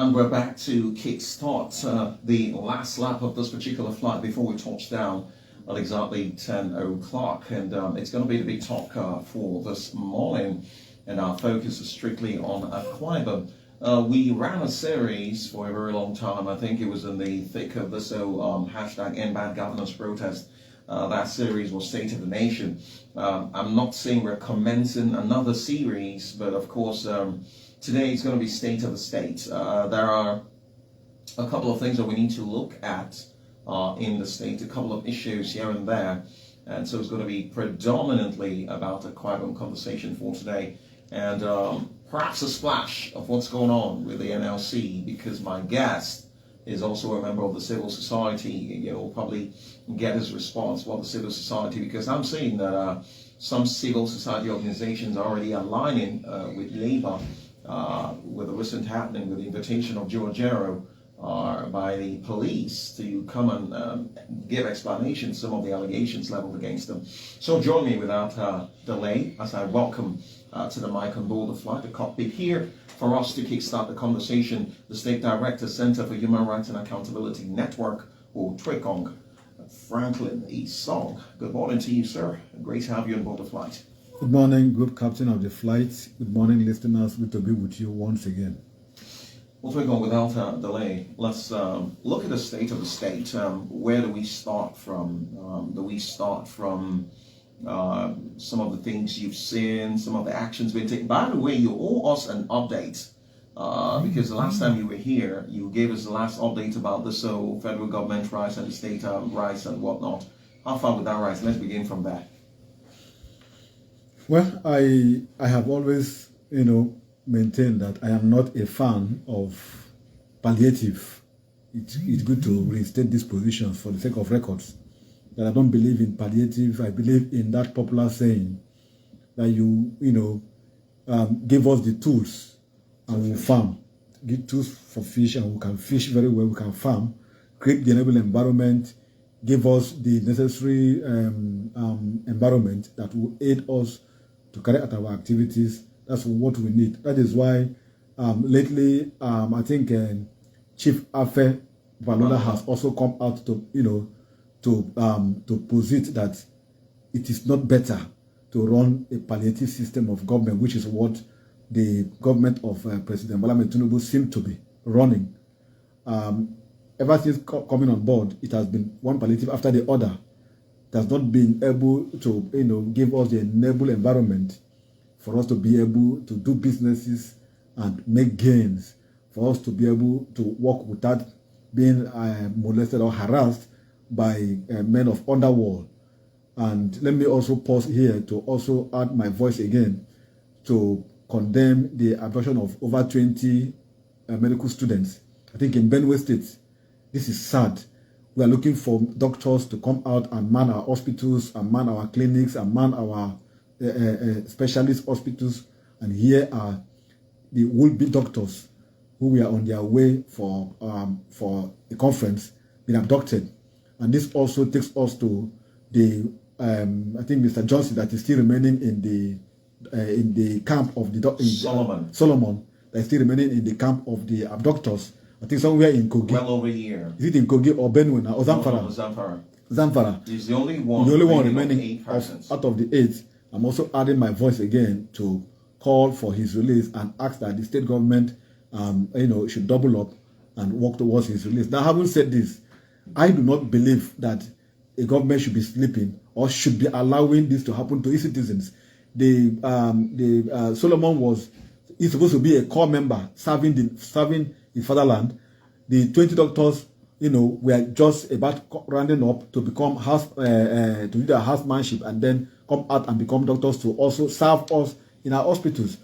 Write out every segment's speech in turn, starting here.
And we're back to kickstart the last lap of this particular flight before we touch down at exactly 10 o'clock. And it's going to be the big talk for this morning. And our focus is strictly on Akwa Ibom. We ran a series for a very long time. I think it was in the thick of this hashtag End Bad Governance protest. That series was State of the Nation. I'm not saying we're commencing another series, but of course, today it's going to be State of the State. There are a couple of things that we need to look at in the state, a couple of issues here and there. And so it's going to be predominantly about a Akwa Ibom conversation for today. And perhaps a splash of what's going on with the NLC, because my guest is also a member of the civil society. You'll probably get his response about the civil society, because I'm seeing that some civil society organizations are already aligning with Labour with the recent happening with the invitation of Giorgero by the police to come and give explanations some of the allegations leveled against them. So join me without delay as I welcome to the mic on board the flight, the cockpit here, for us to kickstart the conversation, the State Director, Center for Human Rights and Accountability Network, or TWICONG, Franklin E. Song. Good morning to you, sir. Great to have you on board the flight. Good morning, Group Captain of the flight. Good morning, listeners. Good to be with you once again. Well, TWICONG, without delay, let's look at the state of the state. Where do we start from? Do we start from some of the things you've seen, some of the actions being taken? By the way, you owe us an update because the last time you were here, you gave us the last update about the federal government rights and the state rights and whatnot. How far with that rights? Let's begin from there. Well, I have always, maintained that I am not a fan of palliative. It's good to restate these positions for the sake of records. That I don't believe in palliative. I believe in that popular saying that give us the tools and we'll farm. Give tools for fish and we can fish very well. We can farm. Create the enabling environment. Give us the necessary environment that will aid us to carry out our activities. That's what we need. That is why lately I think Chief Afe Valola has also come out to posit that it is not better to run a palliative system of government, which is what the government of President Bola Ahmed Tinubu seemed to be running. Ever since coming on board, it has been one palliative after the other. It has not been able to give us the enable environment for us to be able to do businesses and make gains, for us to be able to work without being molested or harassed by men of underworld. And let me also pause here to also add my voice again to condemn the abduction of over 20 medical students. I think in Benue State, this is sad. We are looking for doctors to come out and man our hospitals, and man our clinics, and man our specialist hospitals. And here are the would-be doctors who were on their way for a conference being abducted. And this also takes us to the I think Mr. Johnson that is still remaining in the camp of the Solomon that is still remaining in the camp of the abductors. I think somewhere in Kogi. Well over a year. Is it in Kogi or Benue now? Or Zamfara? No, Zamfara. He's the only one. The only one remaining out of the 8. I'm also adding my voice again to call for his release and ask that the state government, should double up and work towards his release. Now, having said this, I do not believe that a government should be sleeping or should be allowing this to happen to its citizens. Solomon is supposed to be a core member serving his fatherland. The 20 doctors, were just about rounding up to become to do their housemanship and then come out and become doctors to also serve us in our hospitals.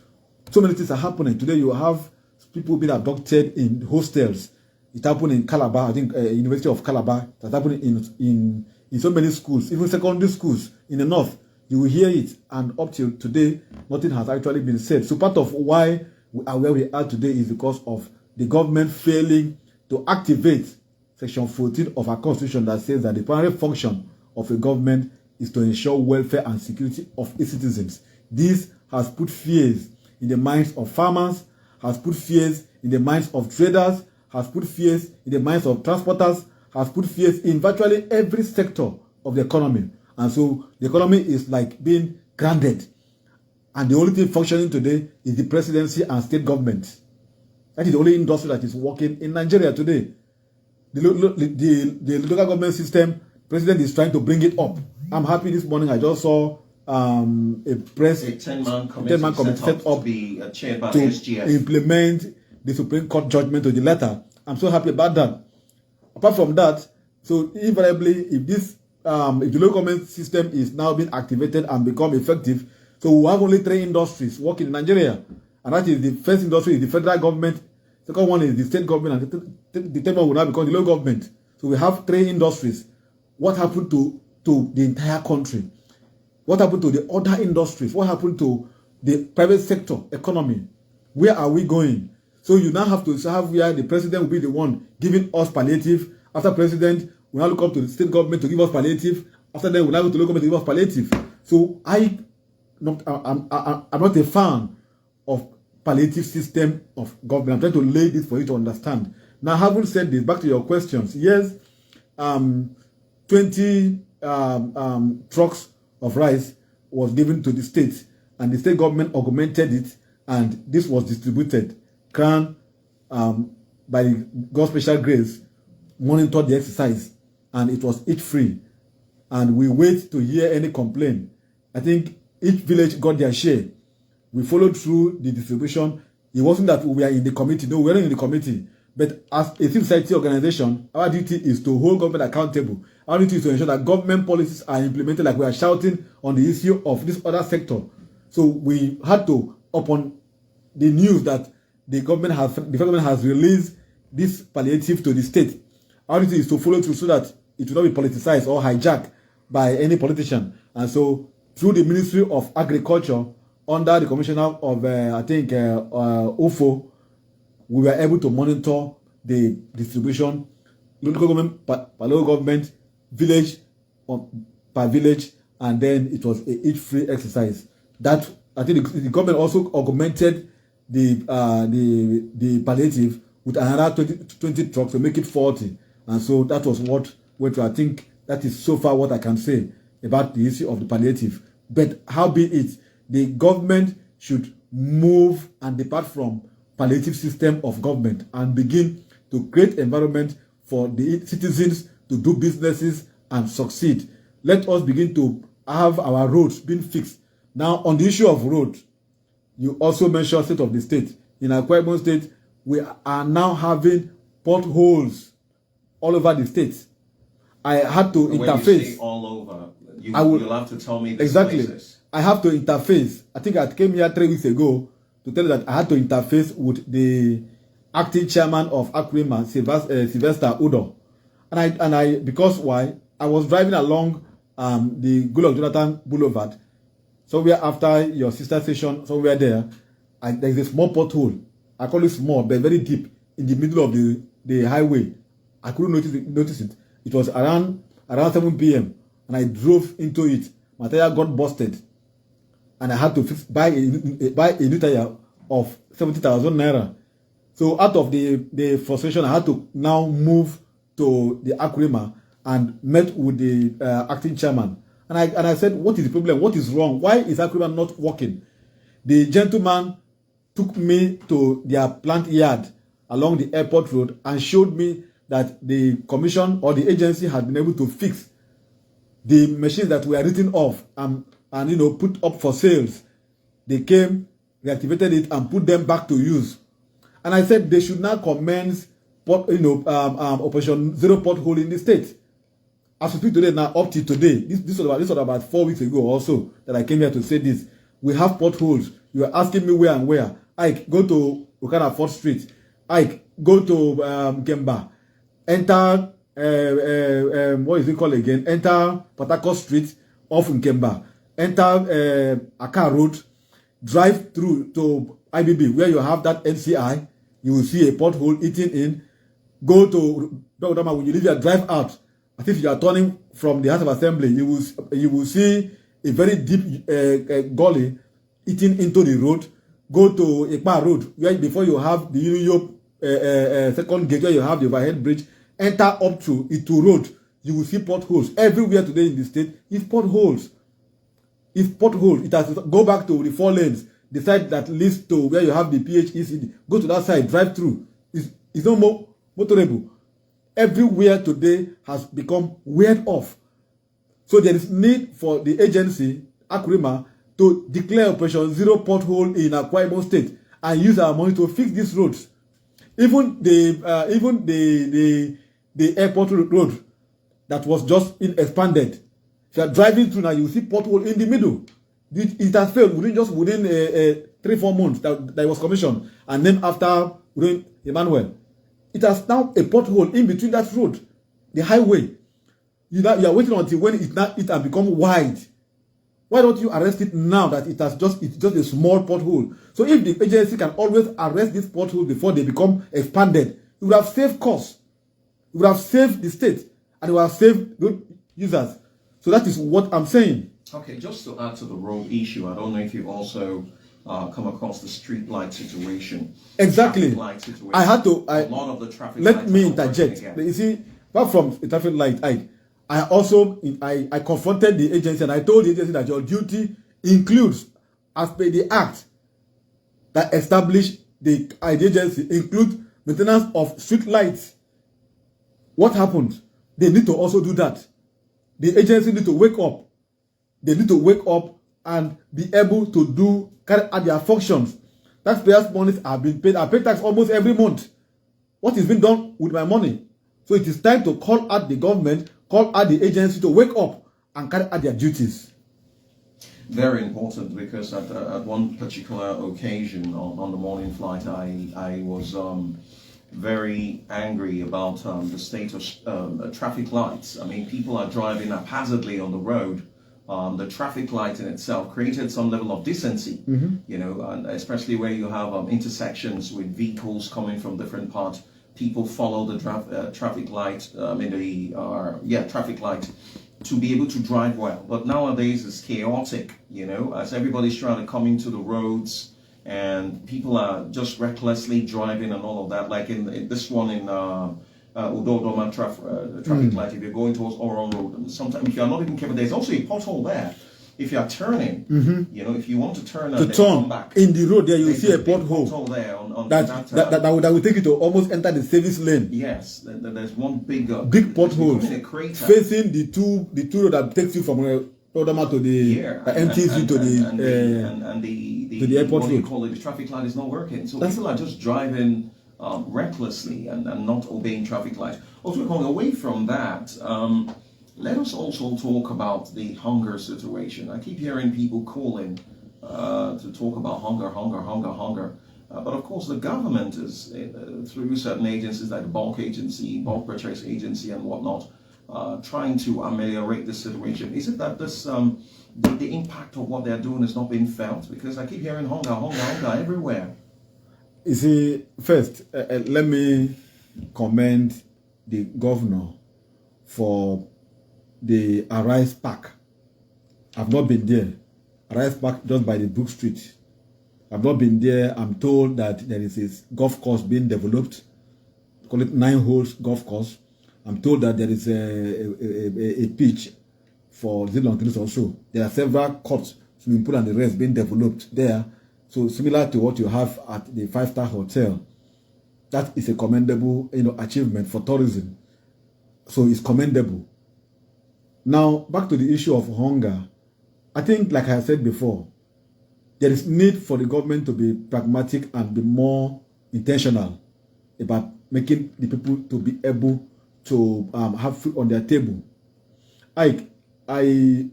So many things are happening. Today you have people being abducted in hostels. It happened in Calabar, I think University of Calabar. That's happening in so many schools, even secondary schools in the north. You will hear it, and up till today, nothing has actually been said. So part of why we are where we are today is because of the government failing to activate Section 14 of our Constitution that says that the primary function of a government is to ensure welfare and security of its citizens. This has put fears in the minds of farmers, has put fears in the minds of traders, has put fears in the minds of transporters, has put fears in virtually every sector of the economy. And so the economy is like being grounded. And the only thing functioning today is the presidency and state government. That is the only industry that is working in Nigeria today. The local government system, president is trying to bring it up. I'm happy this morning I just saw a 10-man committee set up to be chaired by the SGF. Implement the Supreme Court judgment to the letter. I'm so happy about that. Apart from that, so invariably, if the local government system is now being activated and become effective, so we have only 3 industries working in Nigeria, and that is the first industry is the federal government, second one is the state government, and the third one will now become the local government. So we have 3 industries. What happened to the entire country? What happened to the other industries? What happened to the private sector economy? Where are we going? So you now have to have where the president will be the one giving us palliative. After president, we now look up to the state government to give us palliative. After that, we now go to local government to give us palliative. So I'm not a fan of palliative system of government. I'm trying to lay this for you to understand. Now, having said this, back to your questions. Yes, 20 trucks of rice was given to the state, and the state government augmented it, and this was distributed. Crown, by God's special grace, monitored the exercise, and it was eat free. And we wait to hear any complaint. I think each village got their share. We followed through the distribution. It wasn't that we were in the committee. No, we weren't in the committee. But as a civil society organization, our duty is to hold government accountable. Our duty is to ensure that government policies are implemented, like we are shouting on the issue of this other sector. So we had to, upon the news that the federal government has released this palliative to the state, our duty is to follow through so that it will not be politicized or hijacked by any politician. And so through the Ministry of Agriculture, under the Commissioner of, UFO, we were able to monitor the distribution, local government per local government, village per village, and then it was a eat-free exercise. That I think the government also augmented the palliative with another 20 trucks to make it 40, and so that was what went to. I think that is so far what I can say about the issue of the palliative. But how be it, the government should move and depart from palliative system of government and begin to create environment for the citizens to do businesses and succeed. Let us begin to have our roads being fixed. Now, on the issue of road, you also mentioned state of the state. In Akwa Ibom State, we are now having potholes all over the state. I had to interface. When you say all over, you'll have to tell me the exactly. places. I have to interface. I think I came here 3 weeks ago to tell you that I had to interface with the acting chairman of Akwa Ibom, Sylvester Udo. And I because why? I was driving along the Goodluck Jonathan Boulevard, somewhere after your sister station, somewhere there, and there's a small pothole. I call it small, but very deep in the middle of the highway. I couldn't notice it. It was around 7 p.m. and I drove into it. My tire got busted, and I had to buy a new tire of 70,000 naira. So out of the frustration, I had to now move to the Akwa Ibom and met with the acting chairman. And I said, what is the problem? What is wrong? Why is Akwa Ibom not working? The gentleman took me to their plant yard along the airport road and showed me that the commission or the agency had been able to fix the machines that were written off and put up for sales. They came, reactivated it, and put them back to use. And I said they should now commence Operation Zero Pothole in the state. As we speak today, now up to today, this was about 4 weeks ago also that I came here to say this. We have potholes. You are asking me where and where. Ike, go to Okada 4th Street. Ike, go to Kemba. Enter what is it called again? Enter Patako Street off in Kemba. Enter Aka Road. Drive through to IBB where you have that NCI. You will see a pothole eating in. Go to Dogdama. When you leave your drive out, as if you are turning from the House of Assembly, you will see a very deep gully eating into the road. go to Akwa Road, where before you have the Union second gate, where you have the overhead bridge, enter up to Itu Road, you will see potholes. Everywhere today in the state is potholes. It's potholes. It has to go back to the 4 lanes, the side that leads to where you have the PHEC. Go to that side, drive through. It's no more motorable. Everywhere today has become weird off. So there is need for the agency, Akurima, to declare Operation Zero Pothole in Akwa Ibom State and use our money to fix these roads. Even the airport road that was just expanded. If you are driving through now, you see pothole in the middle. It has failed within 3-4 months that it was commissioned and named after Emmanuel. It has now a pothole in between that road, the highway. You are waiting until when it has become wide. Why don't you arrest it now that it's just a small pothole? So if the agency can always arrest these potholes before they become expanded, it would have saved costs. It would have saved the state, and it would have saved road users. So that is what I'm saying. Okay, just to add to the road issue, I don't know if you've also come across the street light situation. Exactly. Light situation. I had to. A lot of the traffic let me interject. You see, apart from the traffic light, I also confronted the agency and I told the agency that your duty includes, as per the act that established the agency, include maintenance of street lights. What happened? They need to also do that. The agency need to wake up. They need to wake up and be able to carry out their functions. Taxpayers' monies are being paid. I pay tax almost every month. What is being done with my money? So it is time to call out the government, call out the agency to wake up and carry out their duties. Very important, because at one particular occasion on the morning flight, I was very angry about the state of traffic lights. I mean, people are driving haphazardly on the road. The traffic light in itself created some level of decency, you know, and especially where you have intersections with vehicles coming from different parts. People follow the traffic light, traffic light, to be able to drive well. But nowadays it's chaotic, you know, as everybody's trying to come into the roads, and people are just recklessly driving and all of that. Like in this one in Udodoma traffic light, if you're going towards Oron Road, and sometimes if you're not even careful, there's also a pothole there. If you are turning, you know, if you want to turn and come back in the road, there you see a pothole there on that will take you to almost enter the service lane. Yes, there's one big pothole facing the two road that takes you from Udodoma to the MTC to the airport road. You call it, the traffic light is not working, so people are just driving recklessly and not obeying traffic lights. Also, going away from that, let us also talk about the hunger situation. I keep hearing people calling to talk about hunger. But of course, the government is, through certain agencies like the bulk agency, bulk purchase agency and whatnot, trying to ameliorate this situation. Is it that this the impact of what they're doing is not being felt? Because I keep hearing hunger everywhere. You see, first, let me commend the governor for the Arise Park. I've not been there. Arise Park just by the Brook Street. I've not been there. I'm told that there is this golf course being developed. Call it 9 holes golf course. I'm told that there is a pitch for the long tennis also. There are several courts, swimming pool and the rest being developed there. So similar to what you have at the 5-star hotel. That is a commendable, achievement for tourism. So it's commendable. Now, back to the issue of hunger. I think, like I said before, there is need for the government to be pragmatic and be more intentional about making the people to be able to have food on their table. I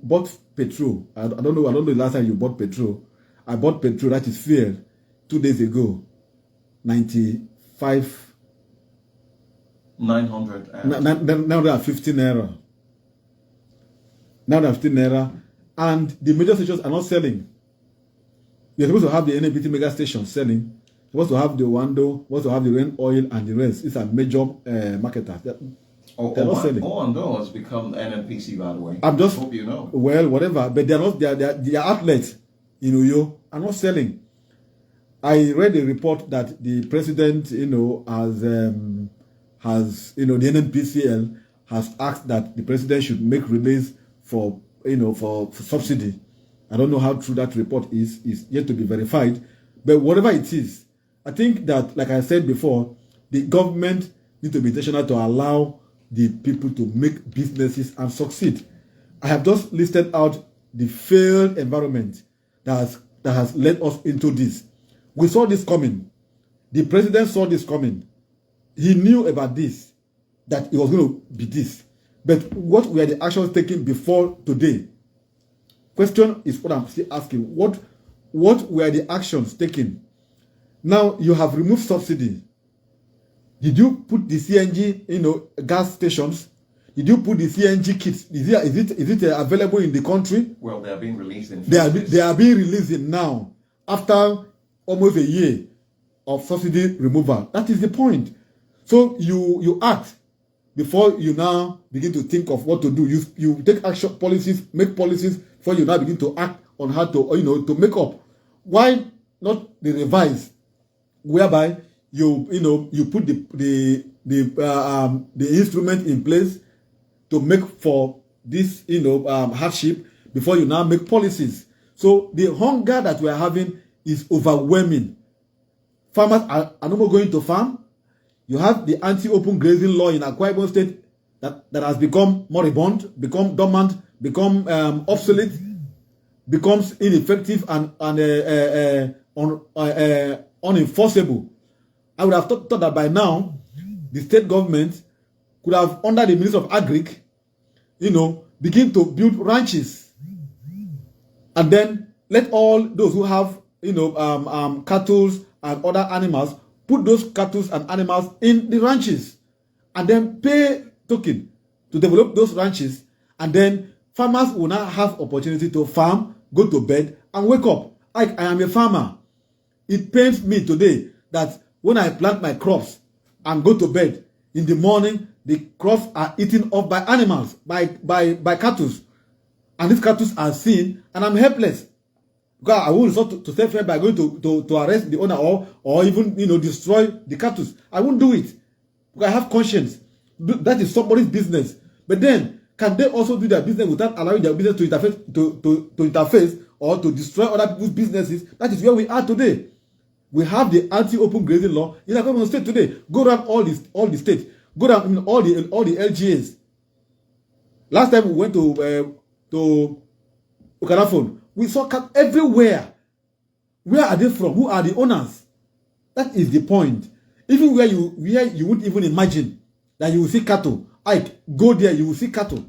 bought petrol. I don't know the last time you bought petrol. I bought petrol, that is fuel, 2 days ago. 95. 900. Now they are 15 naira. Now they are 15 naira. And the major stations are not selling. You're supposed to have the NABT mega station selling. You're supposed to have the Wando, supposed to have the Rain Oil and the rest. These are major marketers. They're not selling. Wando has become NNPC, by the way. I hope you know. Well, whatever. But they're not, their outlets in Uyo are not selling. I read a report that the president, has the NNPCL has asked that the president should make release for subsidy. I don't know how true that report is yet to be verified, but whatever it is, I think that, like I said before, the government needs to be intentional to allow the people to make businesses and succeed. I have just listed out the failed environment that has led us into this. We saw this coming. The president saw this coming. He knew about this, that it was going to be this. But what were the actions taken before today? Question is what I'm still asking. What were the actions taken? Now you have removed subsidy. Did you put the CNG, gas stations? Did you put the CNG kits? Is it available in the country? Well, they are being released in. They are being released now after almost a year of subsidy removal. That is the point. So you act before you now begin to think of what to do. You take action, make policies before you now begin to act on how to to make up. Why not the revise, whereby you put the instrument in place to make for this hardship before you now make policies. So the hunger that we are having is overwhelming. Farmers are no more going to farm. You have the anti-open grazing law in Akwa Ibom State that has become moribund, become dormant, become obsolete, becomes ineffective and unenforceable. I would have thought that by now the state government could have, under the Ministry of Agric, begin to build ranches, and then let all those who have cattle and other animals put those cattle and animals in the ranches, and then pay token to develop those ranches, and then farmers will now have opportunity to farm, go to bed, and wake up. I am a farmer. It pains me today that when I plant my crops and go to bed, in the morning, the crops are eaten up by animals, by cattle. And these cattle are seen, and I'm helpless. Because I will resort to self-help by going to arrest the owner or even destroy the cattle. I won't do it. Because I have conscience. That is somebody's business. But then, can they also do their business without allowing their business to interface or to destroy other people's businesses? That is where we are today. We have the anti-open grazing law in Akwa Ibom State today. Go around all the states. Go down all the LGAs. Last time we went to Okanafon, we saw cattle everywhere. Where are they from? Who are the owners? That is the point. Even where you wouldn't even imagine that you will see cattle. Go there, you will see cattle.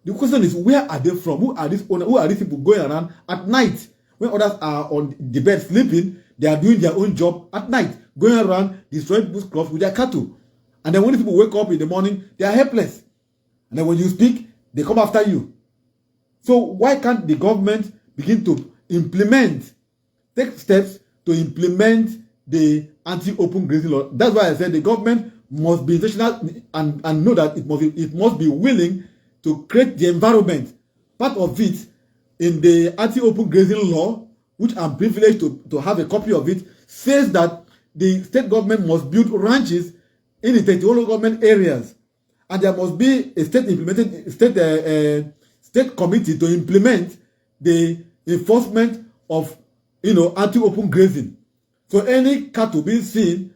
The question is, where are they from? Who are these owners? Who are these people going around at night when others are on the bed sleeping? They are doing their own job at night, going around destroying people's crops with their cattle. And then when people wake up in the morning, they are helpless. And then when you speak, they come after you. So why can't the government begin to take steps to implement the anti-open grazing law? That's why I said the government must be intentional and know that it must be willing to create the environment. Part of it in the anti-open grazing law, which I'm privileged to have a copy of it, says that the state government must build ranches in the 31 local government areas, and there must be a state committee to implement the enforcement of anti-open grazing. So any cattle being seen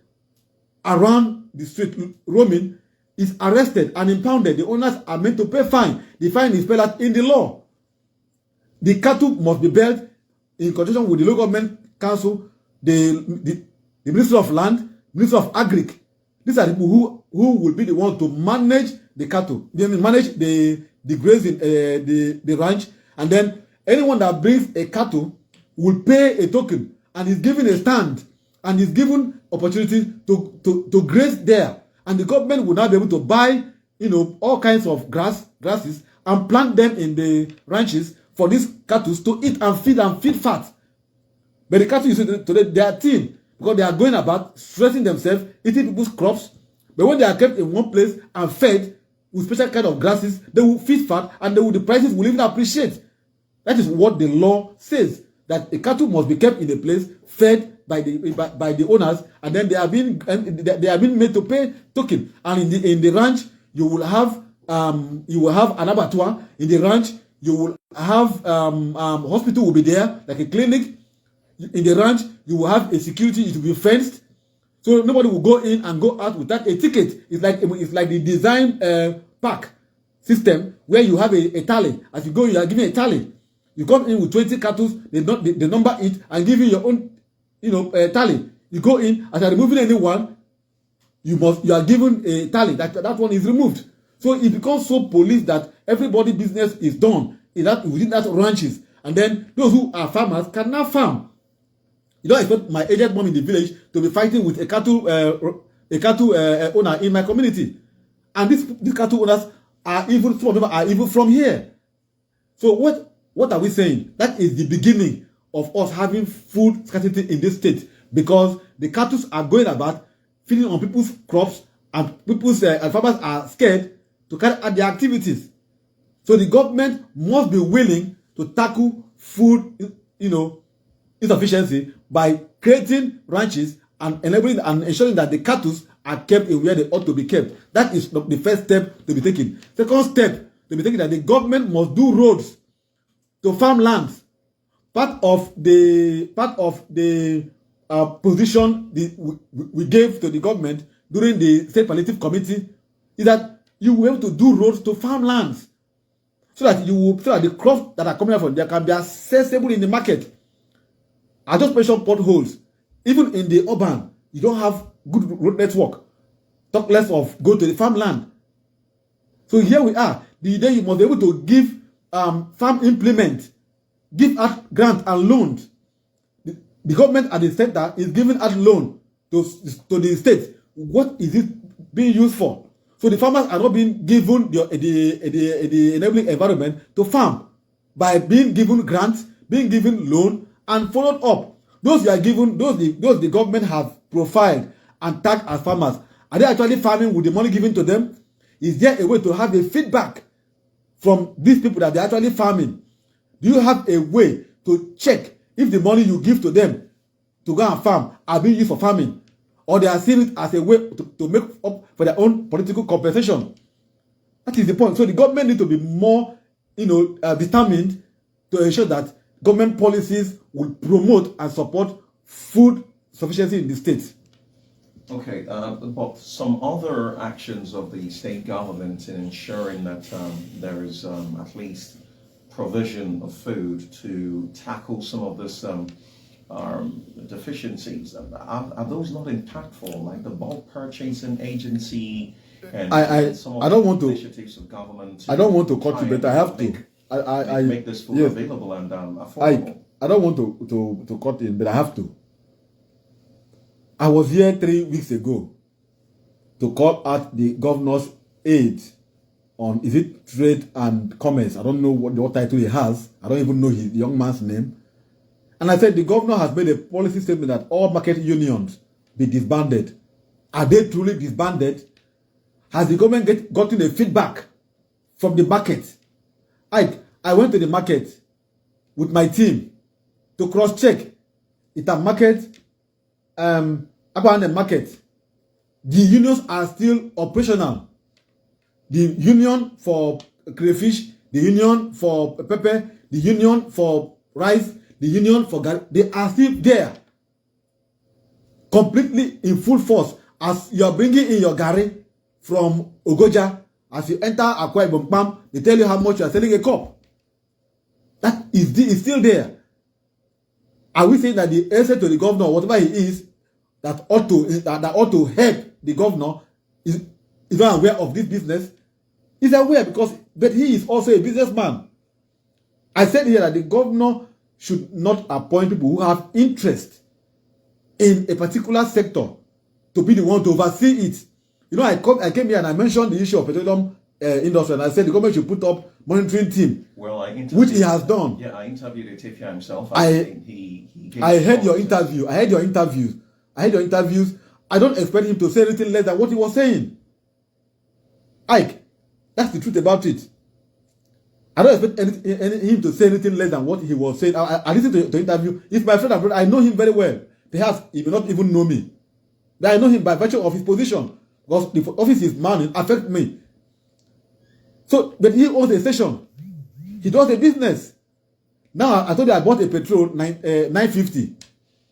around the street roaming is arrested and impounded. The owners are meant to pay fine. The fine is spelled out in the law. The cattle must be built in conjunction with the local government council, the Ministry of Land, Ministry of Agric. These are the people who will be the ones to manage the cattle. They manage the grazing, the ranch, and then anyone that brings a cattle will pay a token and is given a stand and is given opportunity to graze there. And the government will now be able to buy, all kinds of grasses and plant them in the ranches for these cattle to eat and feed fat. But the cattle you see today, they are thin because they are going about stressing themselves, eating people's crops. But when they are kept in one place and fed with special kind of grasses, they will feed fat and the prices will even appreciate. That is what the law says, that a cattle must be kept in a place, fed, by the owners, and then they are being made to pay token. And in the ranch, you will have an abattoir. In the ranch, you will have hospital will be there, like a clinic. In the ranch, you will have a security. It will be fenced, so nobody will go in and go out without a ticket. It's like the design park system where you have a tally. As you go, you are given a tally. You come in with 20 cattle, they number it and give you your own, tally. You go in, as you are removing anyone, you are given a tally. That one is removed. So it becomes so police that everybody business is done within that ranches. And then those who are farmers can now farm. You don't expect my aged mom in the village to be fighting with a cattle owner in my community. And these cattle owners some of them are even from here. So what are we saying? That is the beginning of us having food scarcity in this state, because the cattle are going about feeding on people's crops, and people's farmers are scared to carry out their activities. So the government must be willing to tackle food, insufficiency by creating ranches and enabling and ensuring that the cattle are kept in where they ought to be kept. That is the first step to be taken. Second step to be taken, that the government must do roads to farmlands. Part of the position we gave to the government during the State Palliative Committee is that you will be able to do roads to farmlands, so that the crops that are coming out from there can be accessible in the market. I just mentioned potholes. Even in the urban, you don't have good road network. Talk less of go to the farmland. So here we are. The day you must be able to give farm implement, give out grant and loans. The government at the center is giving out loan to the state. What is it being used for? So the farmers are not being given the enabling environment to farm by being given grants, being given loan, and followed up. Those you are given, those the government have profiled and tagged as farmers. Are they actually farming with the money given to them? Is there a way to have a feedback from these people that they're actually farming? Do you have a way to check if the money you give to them to go and farm are being used for farming, or they are seeing it as a way to make up for their own political compensation? That is the point. So the government needs to be more, determined to ensure that government policies will promote and support food sufficiency in the state. Okay, but some other actions of the state government in ensuring that there is at least provision of food to tackle some of this deficiencies, are those not impactful, like the bulk purchasing agency and some of the initiatives of government? I don't want to cut you, but I have to. I make this food available and affordable. I don't want to cut in, but I have to. I was here 3 weeks ago to call out the governor's aid on, is it trade and commerce? I don't know what title he has. I don't even know the young man's name. And I said the governor has made a policy statement that all market unions be disbanded. Are they truly disbanded? Has the government gotten a feedback from the market? I went to the market with my team to cross-check it at market, Akwa Ibom market. The unions are still operational. The union for crayfish, the union for pepper, the union for rice, the union for garlic, they are still there, completely in full force. As you are bringing in your gari from Ogoja, as you enter Akwa Ibom, they tell you how much you are selling a cup. That is still there. Are we saying that the answer to the governor, whatever he is, that ought to help the governor, is not aware of this business? He's aware, but he is also a businessman. I said here that the governor should not appoint people who have interest in a particular sector to be the one to oversee it. I came here and I mentioned the issue of petroleum industry, and I said the government should put up monitoring team, which he has done. Yeah, I interviewed Ethiopia himself. I heard your interview. I heard your interviews. I don't expect him to say anything less than what he was saying. Ike, that's the truth about it. I don't expect him to say anything less than what he was saying. I listened to the interview. He's my friend and brother. I know him very well. perhaps he may not even know me. But I know him by virtue of his position. Because the office is man, affect me. So, but he owns a station. He does a business. Now, I told you I bought a petrol 950.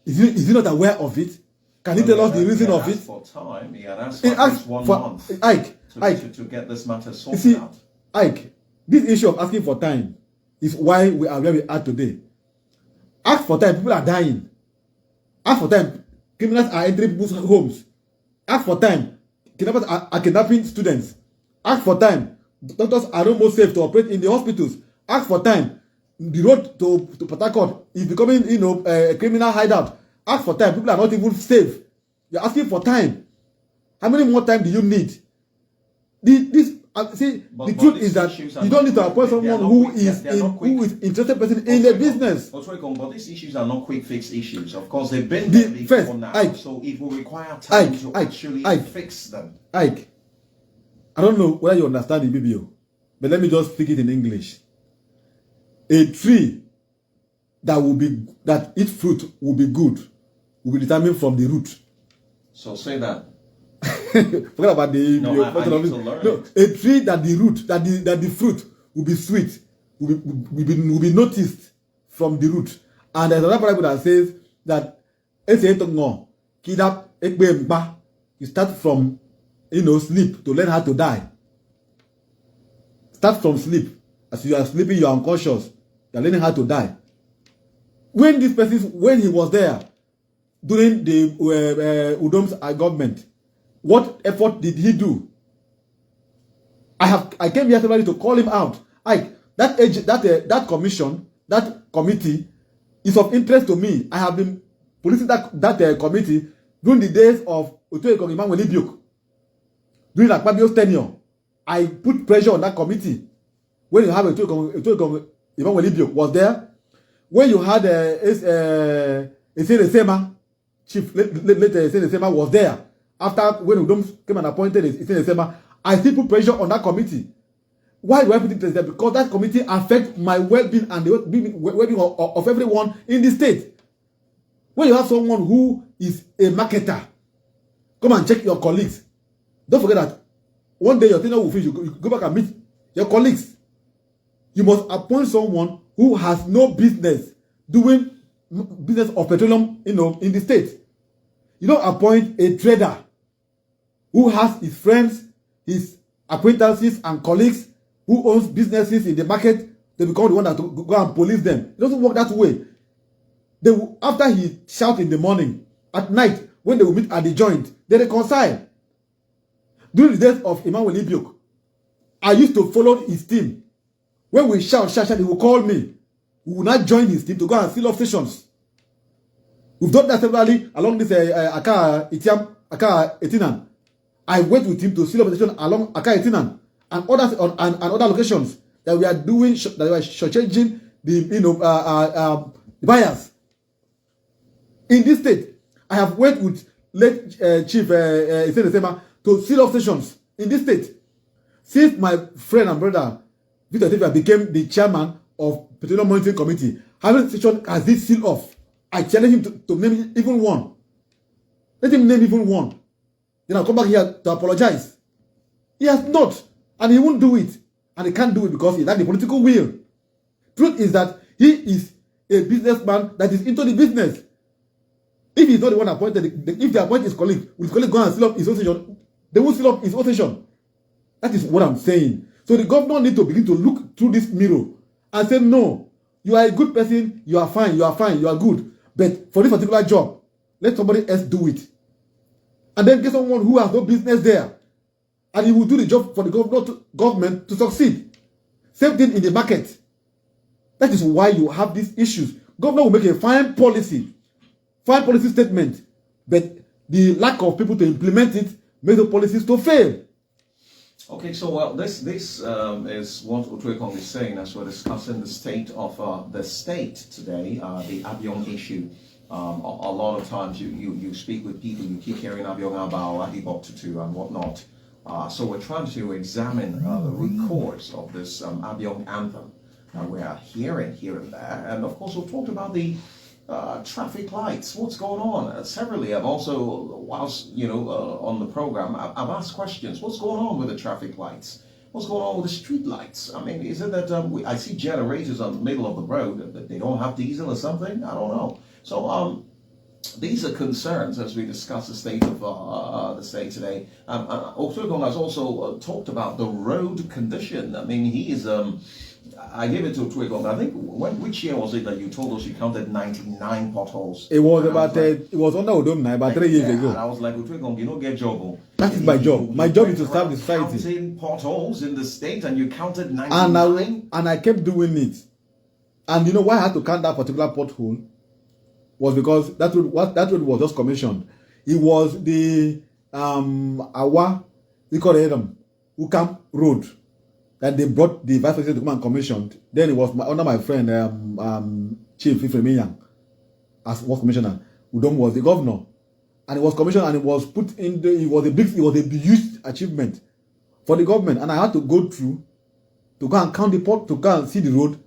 Is he not aware of it? Can he tell us the reason of it? For time. He had asked for at least 1 month to get this matter sorted out. Ike, this issue of asking for time is why we are where we are today. Ask for time, people are dying. Ask for time, criminals are entering people's homes. Ask for time, kidnappers are kidnapping students. Ask for time, doctors are almost safe to operate in the hospitals. Ask for time, the road to Port Harcourt is becoming, a criminal hideout. Ask for time, people are not even safe. You're asking for time. How many more time do you need? The truth is that you don't need to appoint someone who is interested person in the business. But these issues are not quick fix issues. Of course, they've been there before now. So it will require time to actually fix them. Ike, I don't know whether you understand the BBO, but let me just speak it in English. A tree that its fruit will be good will be determined from the root. So say that. Forget about the a tree that the root, that the fruit will be sweet, will be noticed from the root. And there's another Bible that says that you start from sleep to learn how to die. Start from sleep. As you are sleeping, you are unconscious. You are learning how to die. When he was there during the Udom's government, what effort did he do? I came here to call him out. That commission, that committee is of interest to me. I have been policing that committee during the days of Otoekong Emmanuel Ibiok. During Akwa Ibom's tenure, I put pressure on that committee. When you have Otoekong Emmanuel Ibiok was there. When you had Sema, Chief later Sema was there. After when Udom came and appointed Sema, I still put pressure on that committee. Why do I put it there? Because that committee affects my well-being and the well-being of everyone in the state. When you have someone who is a marketer, come and check your colleagues. Don't forget that one day your tenure will finish. You go back and meet your colleagues. You must appoint someone who has no business doing business of petroleum, in the state. You don't appoint a trader who has his friends, his acquaintances and colleagues who owns businesses in the market. They become the one that go and police them. It doesn't work that way. After he shouts in the morning, at night, when they will meet at the joint, they reconcile. During the days of Emmanuel Ibiok, I used to follow his team. When we shout, he will call me. We will not join his team to go and seal off stations. We've done that severally along this Akwa Etinan. I went with him to seal off the station along Akwa Etinan and other locations that we are doing, that we are shortchanging the buyers. In this state, I have went with late Chief Sema to seal off stations in this state. Since my friend and brother Victor Tevia became the chairman of Petroleum Monitoring Committee, how many stations has this sealed off? I challenge him to name even one. Let him name even one. Then I'll come back here to apologize. He has not, and he won't do it. And he can't do it because he has the political will. Truth is that he is a businessman that is into the business. If he's not the one appointed, if they appoint his colleague, will his colleague go and seal up his own station? They will seal up his own station. That is what I'm saying. So the governor needs to begin to look through this mirror and say, no, you are a good person, you are fine, you are good. But for this particular job, let somebody else do it. And then get someone who has no business there. And he will do the job for the government to succeed. Same thing in the market. That is why you have these issues. Governor will make a fine policy statement, but the lack of people to implement it makes the policies to fail. Okay, so this is what Otoekong is saying as we're discussing the state of the state today, the Abiong issue. A lot of times you speak with people, you keep hearing Abiong Abao, Adibok Tutu and whatnot. So we're trying to examine the root cause of this Abiong anthem that we are hearing here and there. And of course we've talked about the traffic lights. What's going on? Severally, I've also, whilst on the program, I've asked questions. What's going on with the traffic lights? What's going on with the street lights? I mean, is it that I see generators on the middle of the road that they don't have diesel or something? I don't know. So these are concerns as we discuss the state of the state today. Oturkong has also talked about the road condition. I mean, he is. I gave it to Oturkong. I think which year was it that you told us you counted 99 potholes? It was about it was under Udom about 3 years ago. And I was like, Oturkong, you don't get job. That is my job. My job is to serve the society. Counting potholes in the state, and you counted 99. And I kept doing it. And you know why I had to count that particular pothole? Was because that road was just commissioned. It was the Akwa Ibom road that they brought the vice president to come and commissioned. Then it was under my friend Chief Ifremiyang as was commissioner. Udom was the governor, and it was commissioned and it was put in the. It was a huge achievement for the government, and I had to go through to go and count the pot to go and see the road,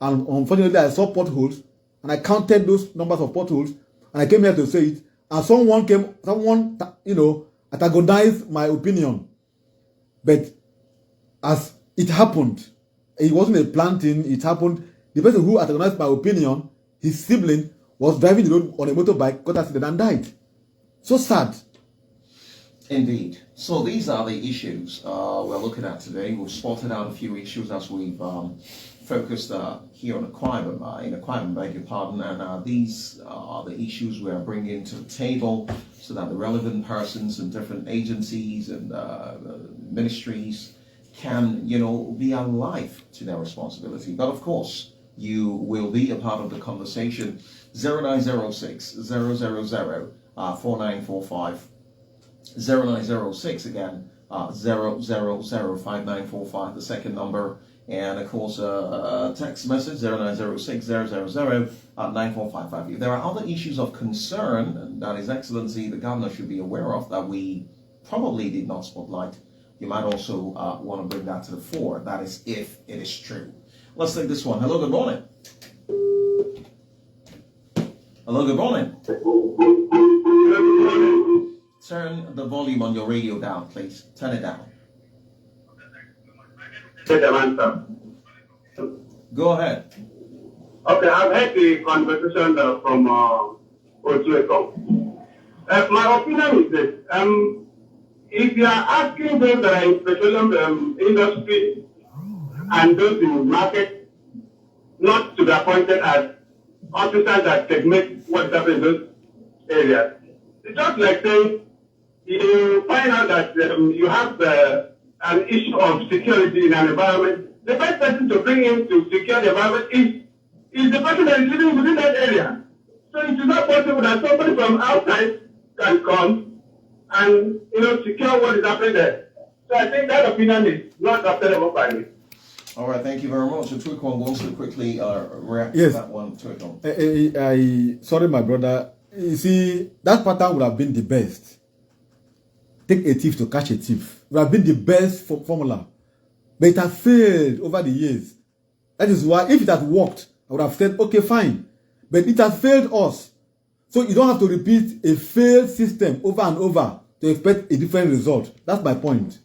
and unfortunately I saw potholes. And I counted those numbers of potholes, and I came here to say it. And someone antagonized my opinion. But as it happened, it wasn't a planting. It happened. The person who antagonized my opinion, his sibling, was driving the road on a motorbike, got accident, and died. So sad. Indeed. So these are the issues we're looking at today. We've spotted out a few issues as we've focused here on Akwa Ibom, beg your pardon, and these are the issues we are bringing to the table so that the relevant persons and different agencies and ministries can, be alive to their responsibility. But of course, you will be a part of the conversation. 0906 000 4945. 0906 again, 0005945, the second number, and of course text message 0906 000 9455. If there are other issues of concern, and that His Excellency the Governor should be aware of, that we probably did not spotlight, you might also want to bring that to the fore. That is if it is true. Let's take this one. Hello, good morning. Hello, good morning. Turn the volume on your radio down, please. Turn it down. Go ahead. Okay, I've heard the conversation from Otueko. My opinion is this. If you are asking those that are in petroleum industry and those in market not to be appointed as officers that segment what's happening in those areas, it's just like saying you find out that you have an issue of security in an environment. The best person to bring in to secure the environment is the person that is living within that area. So it is not possible that somebody from outside can come and secure what is happening there. So I think that opinion is not acceptable by me. All right, thank you very much. So Twikong wants to quickly react to that one. Twikong. Sorry, my brother. You see, that pattern would have been the best. Take a thief to catch a thief. It would have been the best formula. But it has failed over the years. That is why, if it had worked, I would have said, okay, fine. But it has failed us. So you don't have to repeat a failed system over and over to expect a different result. That's my point.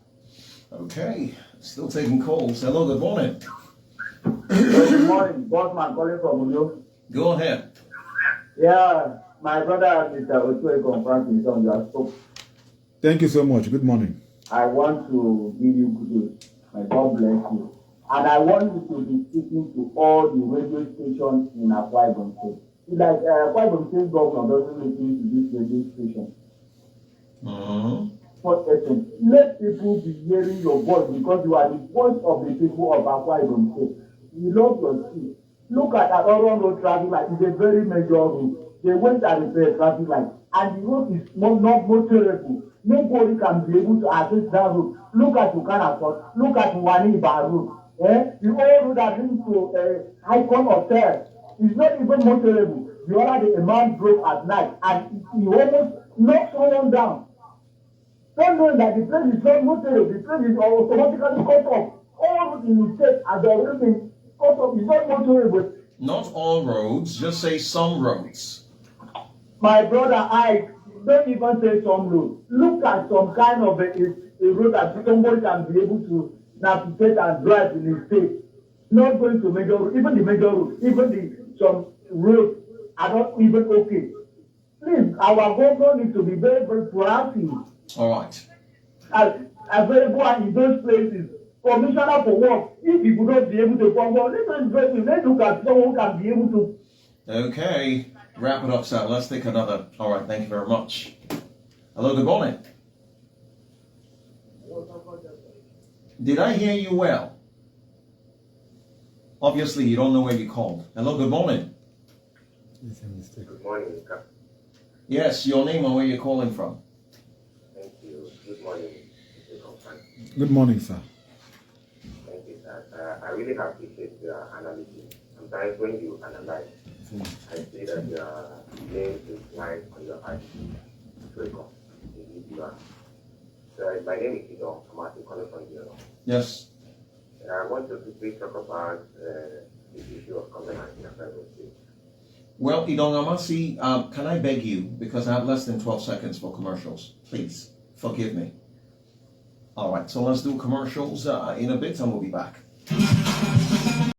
Okay. Still taking calls. Hello, good morning. Good morning. Bossman calling from Uyo. Go ahead. Yeah, my brother, Mr. Otueko, Francis, on your spoke. Thank you so much. Good morning. I want to give you kudos. My God bless you. And I want you to be speaking to all the radio stations in Akwa Ibom State. It's like Akwa Ibom State governor doesn't listen to this radio station. First essence, let people be hearing your voice because you are the voice of the people of Akwa Ibom State. You love your state. Look at that Oron Road traffic light. It's a very major road. They went and repaired traffic light. And the road is not motorable. Nobody can be able to access that road. Look at Ukanakot. Look at Wani Road. The old road that leads to Icon Hotel is not even motorable. The other day, a man drove at night and he almost knocked someone down. Not knowing that the place is not motorable, the place is automatically cut off. All roads in the state are already been cut off. It's not motorable. Not all roads, just say some roads. My brother, I don't even say some road. Look at some kind of a road that somebody can be able to navigate and drive in a state. Not going to major road, even the major road, even some roads are not even okay. Please, our government needs to be very, very proactive. All right. Available in those places. Commissioner for work, if you could not be able to come, well, let's look at someone who can be able to. Okay, wrap it up, sir. Let's take another. All right, thank you very much. Hello, good morning. Did I hear you well? Obviously, you don't know where you called. Hello, good morning. Good morning, Mika. Yes, your name and where you're calling from. Thank you. Good morning, Mr. Company. Good morning, sir. Thank you, sir. I really appreciate your analysis. Sometimes when you analyze, I see that your name is lying on your eyes. So you are. So my name is Idom. I'm actually calling from Europe. Yes. I want to quickly talk about the issue of covenant in a federal state. Well, Idongamasi, can I beg you, because I have less than 12 seconds for commercials. Please, forgive me. All right, so let's do commercials in a bit and we'll be back.